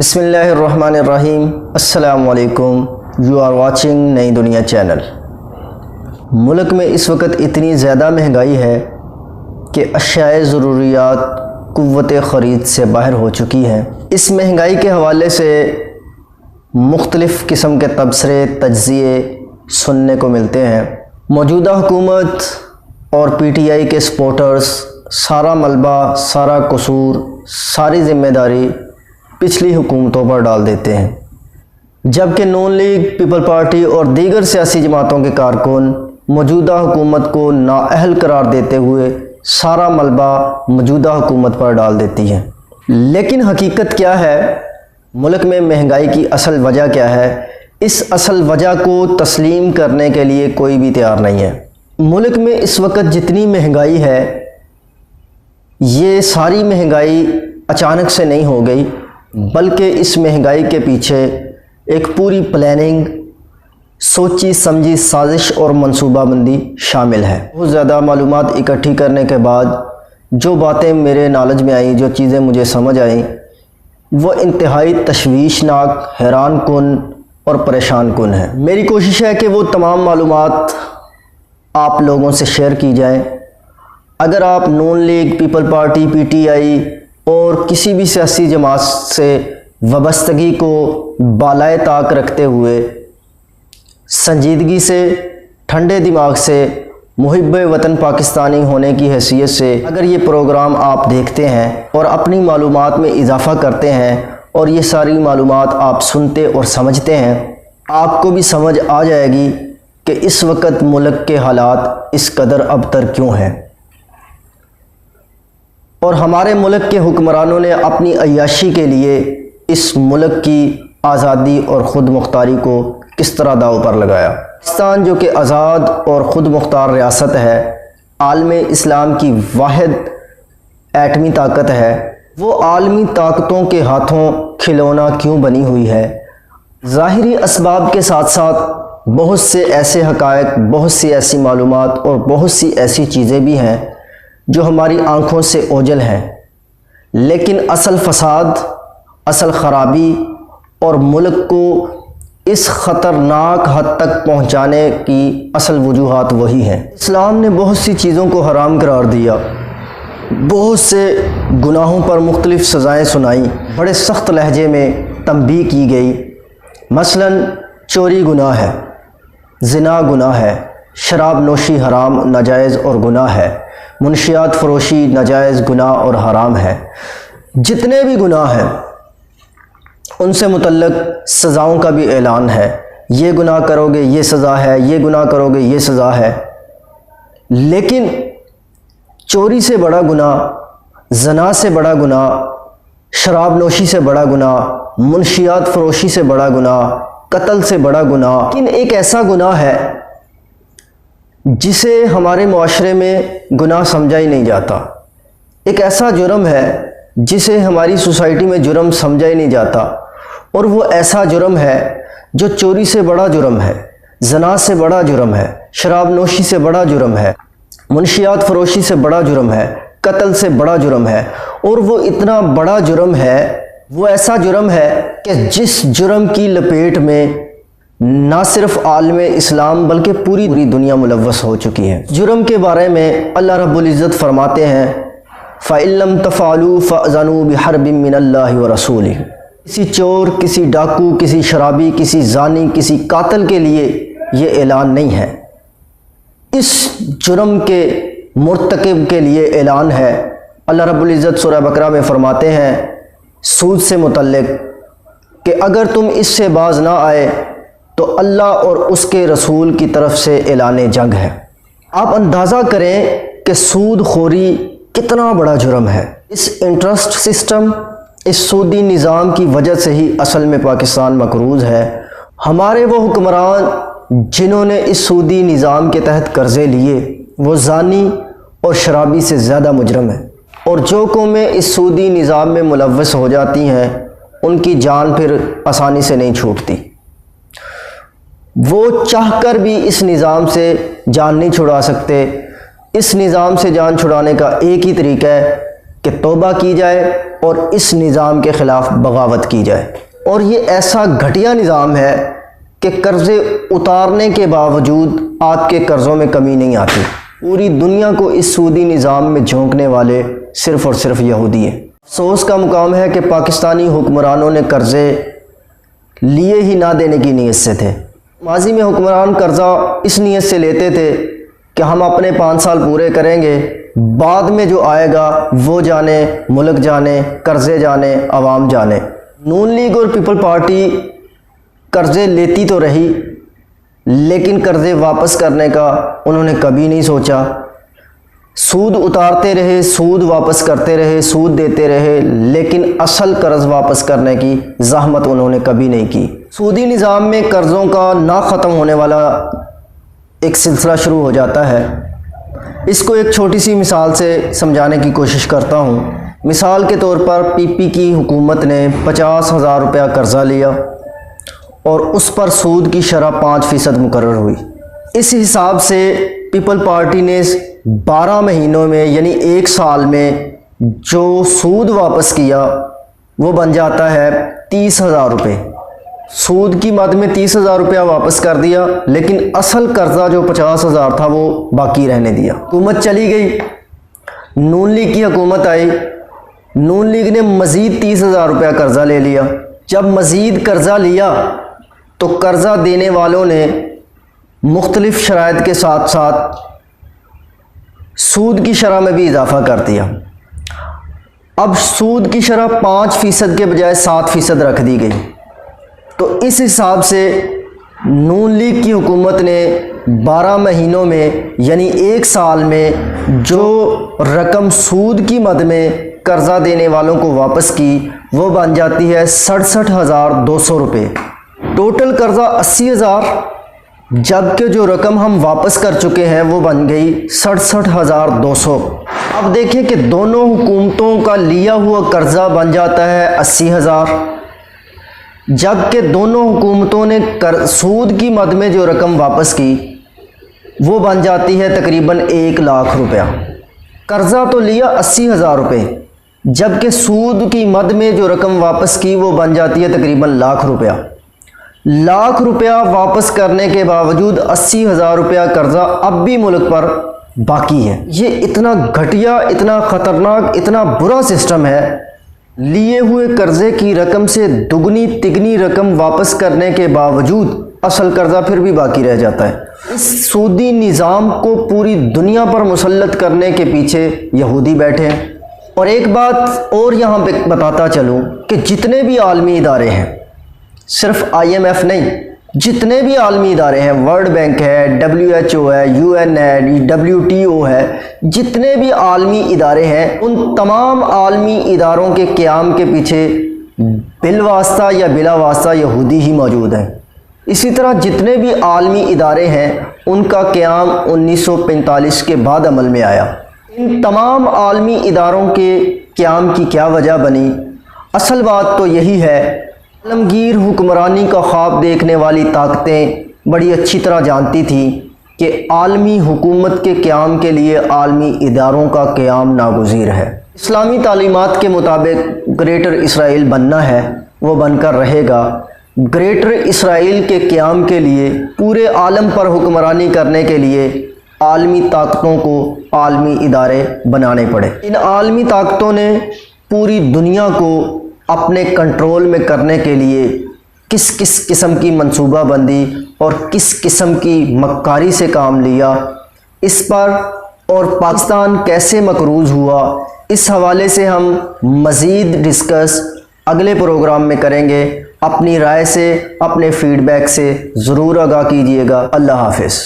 بسم اللہ الرحمن الرحیم۔ السلام علیکم، یو آر واچنگ نئی دنیا چینل۔ ملک میں اس وقت اتنی زیادہ مہنگائی ہے کہ اشیاء ضروریات قوت خرید سے باہر ہو چکی ہیں۔ اس مہنگائی کے حوالے سے مختلف قسم کے تبصرے تجزیے سننے کو ملتے ہیں۔ موجودہ حکومت اور پی ٹی آئی کے سپورٹرز سارا ملبہ، سارا قصور، ساری ذمہ داری پچھلی حکومتوں پر ڈال دیتے ہیں، جبکہ نون لیگ، پیپل پارٹی اور دیگر سیاسی جماعتوں کے کارکن موجودہ حکومت کو نااہل قرار دیتے ہوئے سارا ملبہ موجودہ حکومت پر ڈال دیتی ہیں۔ لیکن حقیقت کیا ہے؟ ملک میں مہنگائی کی اصل وجہ کیا ہے؟ اس اصل وجہ کو تسلیم کرنے کے لیے کوئی بھی تیار نہیں ہے۔ ملک میں اس وقت جتنی مہنگائی ہے، یہ ساری مہنگائی اچانک سے نہیں ہو گئی، بلکہ اس مہنگائی کے پیچھے ایک پوری پلاننگ، سوچی سمجھی سازش اور منصوبہ بندی شامل ہے۔ بہت زیادہ معلومات اکٹھی کرنے کے بعد جو باتیں میرے نالج میں آئیں، جو چیزیں مجھے سمجھ آئیں، وہ انتہائی تشویشناک، حیران کن اور پریشان کن ہیں۔ میری کوشش ہے کہ وہ تمام معلومات آپ لوگوں سے شیئر کی جائیں۔ اگر آپ Noon league, people party, P T I اور کسی بھی سیاسی جماعت سے وابستگی کو بالائے طاق رکھتے ہوئے سنجیدگی سے، ٹھنڈے دماغ سے، محب وطن پاکستانی ہونے کی حیثیت سے اگر یہ پروگرام آپ دیکھتے ہیں اور اپنی معلومات میں اضافہ کرتے ہیں اور یہ ساری معلومات آپ سنتے اور سمجھتے ہیں، آپ کو بھی سمجھ آ جائے گی کہ اس وقت ملک کے حالات اس قدر ابتر کیوں ہیں، اور ہمارے ملک کے حکمرانوں نے اپنی عیاشی کے لیے اس ملک کی آزادی اور خود مختاری کو کس طرح داؤ پر لگایا۔ پاکستان جو کہ آزاد اور خود مختار ریاست ہے، عالم اسلام کی واحد ایٹمی طاقت ہے، وہ عالمی طاقتوں کے ہاتھوں کھلونا کیوں بنی ہوئی ہے؟ ظاہری اسباب کے ساتھ ساتھ بہت سے ایسے حقائق، بہت سی ایسی معلومات اور بہت سی ایسی چیزیں بھی ہیں جو ہماری آنکھوں سے اوجھل ہیں، لیکن اصل فساد، اصل خرابی اور ملک کو اس خطرناک حد تک پہنچانے کی اصل وجوہات وہی ہیں۔ اسلام نے بہت سی چیزوں کو حرام قرار دیا، بہت سے گناہوں پر مختلف سزائیں سنائیں، بڑے سخت لہجے میں تنبیہ کی گئی۔ مثلا چوری گناہ ہے، زنا گناہ ہے، شراب نوشی حرام، ناجائز اور گناہ ہے، منشیات فروشی ناجائز، گناہ اور حرام ہے۔ جتنے بھی گناہ ہیں ان سے متعلق سزاؤں کا بھی اعلان ہے۔ یہ گناہ کرو گے یہ سزا ہے، یہ گناہ کرو گے یہ سزا ہے۔ لیکن چوری سے بڑا گناہ، زنا سے بڑا گناہ، شراب نوشی سے بڑا گناہ، منشیات فروشی سے بڑا گناہ، قتل سے بڑا گناہ، لیکن ایک ایسا گناہ ہے جسے ہمارے معاشرے میں گناہ سمجھا ہی نہیں جاتا۔ ایک ایسا جرم ہے جسے ہماری سوسائٹی میں جرم سمجھا ہی نہیں جاتا، اور وہ ایسا جرم ہے جو چوری سے بڑا جرم ہے، زنا سے بڑا جرم ہے، شراب نوشی سے بڑا جرم ہے، منشیات فروشی سے بڑا جرم ہے، قتل سے بڑا جرم ہے۔ اور وہ اتنا بڑا جرم ہے، وہ ایسا جرم ہے کہ جس جرم کی لپیٹ میں نہ صرف عالم اسلام بلکہ پوری دنیا ملوث ہو چکی ہے۔ جرم کے بارے میں اللہ رب العزت فرماتے ہیں فَإِن لَّمْ تَفْعَلُوا فَأْذَنُوا بِحَرْبٍ مِّنَ اللَّهِ وَرَسُولِهِ۔ کسی چور، کسی ڈاکو، کسی شرابی، کسی زانی، کسی قاتل کے لیے یہ اعلان نہیں ہے، اس جرم کے مرتکب کے لیے اعلان ہے۔ اللہ رب العزت سورہ بقرہ میں فرماتے ہیں سود سے متعلق کہ اگر تم اس سے باز نہ آئے تو اللہ اور اس کے رسول کی طرف سے اعلان جنگ ہے۔ آپ اندازہ کریں کہ سود خوری کتنا بڑا جرم ہے۔ اس انٹرسٹ سسٹم، اس سودی نظام کی وجہ سے ہی اصل میں پاکستان مقروض ہے۔ ہمارے وہ حکمران جنہوں نے اس سودی نظام کے تحت قرضے لیے، وہ زانی اور شرابی سے زیادہ مجرم ہیں، اور جو قومیں اس سودی نظام میں ملوث ہو جاتی ہیں ان کی جان پھر آسانی سے نہیں چھوٹتی۔ وہ چاہ کر بھی اس نظام سے جان نہیں چھڑا سکتے۔ اس نظام سے جان چھڑانے کا ایک ہی طریقہ ہے کہ توبہ کی جائے اور اس نظام کے خلاف بغاوت کی جائے۔ اور یہ ایسا گھٹیا نظام ہے کہ قرضے اتارنے کے باوجود آپ کے قرضوں میں کمی نہیں آتی۔ پوری دنیا کو اس سودی نظام میں جھونکنے والے صرف اور صرف یہودی ہیں۔ افسوس کا مقام ہے کہ پاکستانی حکمرانوں نے قرضے لیے ہی نہ دینے کی نیت سے تھے۔ ماضی میں حکمران قرضہ اس نیت سے لیتے تھے کہ ہم اپنے 5 سال پورے کریں گے، بعد میں جو آئے گا وہ جانے، ملک جانے، قرضے جانے، عوام جانے۔ نون لیگ اور پیپل پارٹی قرضے لیتی تو رہی، لیکن قرضے واپس کرنے کا انہوں نے کبھی نہیں سوچا۔ سود اتارتے رہے، سود واپس کرتے رہے، سود دیتے رہے، لیکن اصل قرض واپس کرنے کی زحمت انہوں نے کبھی نہیں کی۔ سودی نظام میں قرضوں کا نہ ختم ہونے والا ایک سلسلہ شروع ہو جاتا ہے۔ اس کو ایک چھوٹی سی مثال سے سمجھانے کی کوشش کرتا ہوں۔ مثال کے طور پر پی پی کی حکومت نے 50,000 روپیہ قرضہ لیا اور اس پر سود کی شرح 5% مقرر ہوئی۔ اس حساب سے پیپل پارٹی نے 12 مہینوں میں یعنی 1 سال میں جو سود واپس کیا وہ بن جاتا ہے 30,000 روپے۔ سود کی مد میں 30,000 روپیہ واپس کر دیا، لیکن اصل قرضہ جو 50,000 تھا وہ باقی رہنے دیا۔ حکومت چلی گئی، نون لیگ کی حکومت آئی، نون لیگ نے مزید 30,000 روپیہ قرضہ لے لیا۔ جب مزید قرضہ لیا تو قرضہ دینے والوں نے مختلف شرائط کے ساتھ ساتھ سود کی شرح میں بھی اضافہ کر دیا۔ اب سود کی شرح 5% کے بجائے 7% رکھ دی گئی۔ تو اس حساب سے نون لیگ کی حکومت نے 12 مہینوں میں یعنی 1 سال میں جو رقم سود کی مد میں قرضہ دینے والوں کو واپس کی وہ بن جاتی ہے 67,200 روپے۔ ٹوٹل قرضہ 80,000، جبکہ جو رقم ہم واپس کر چکے ہیں وہ بن گئی 67,200۔ اب دیکھیں کہ دونوں حکومتوں کا لیا ہوا قرضہ بن جاتا ہے 80,000، جبکہ دونوں حکومتوں نے سود کی مد میں جو رقم واپس کی وہ بن جاتی ہے تقریباً 1,00,000 روپیہ۔ قرضہ تو لیا 80,000 روپے، جبکہ سود کی مد میں جو رقم واپس کی وہ بن جاتی ہے تقریباً 1,00,000 روپیہ۔ 1,00,000 روپیہ واپس کرنے کے باوجود 80,000 روپیہ قرضہ اب بھی ملک پر باقی ہے۔ یہ اتنا گھٹیا، اتنا خطرناک، اتنا برا سسٹم ہے۔ لیے ہوئے قرضے کی رقم سے دگنی تگنی رقم واپس کرنے کے باوجود اصل قرضہ پھر بھی باقی رہ جاتا ہے۔ اس سودی نظام کو پوری دنیا پر مسلط کرنے کے پیچھے یہودی بیٹھے ہیں۔ اور ایک بات اور یہاں پہ بتاتا چلوں کہ جتنے بھی عالمی ادارے ہیں، صرف IMF نہیں، جتنے بھی عالمی ادارے ہیں، ورلڈ بینک ہے، WHO ہے، UN ہے، WTO ہے، جتنے بھی عالمی ادارے ہیں، ان تمام عالمی اداروں کے قیام کے پیچھے بالواسطہ یا بلا واسطہ یہودی ہی موجود ہیں۔ اسی طرح جتنے بھی عالمی ادارے ہیں ان کا قیام 1945 کے بعد عمل میں آیا۔ ان تمام عالمی اداروں کے قیام کی کیا وجہ بنی؟ اصل بات تو یہی ہے، عالمگیر حکمرانی کا خواب دیکھنے والی طاقتیں بڑی اچھی طرح جانتی تھیں کہ عالمی حکومت کے قیام کے لیے عالمی اداروں کا قیام ناگزیر ہے۔ اسلامی تعلیمات کے مطابق گریٹر اسرائیل بننا ہے، وہ بن کر رہے گا۔ گریٹر اسرائیل کے قیام کے لیے، پورے عالم پر حکمرانی کرنے کے لیے عالمی طاقتوں کو عالمی ادارے بنانے پڑے۔ ان عالمی طاقتوں نے پوری دنیا کو اپنے کنٹرول میں کرنے کے لیے کس کس قسم کی منصوبہ بندی اور کس قسم کی مکاری سے کام لیا، اس پر اور پاکستان کیسے مقروض ہوا، اس حوالے سے ہم مزید ڈسکس اگلے پروگرام میں کریں گے۔ اپنی رائے سے، اپنے فیڈ بیک سے ضرور آگاہ کیجیے گا۔ اللہ حافظ۔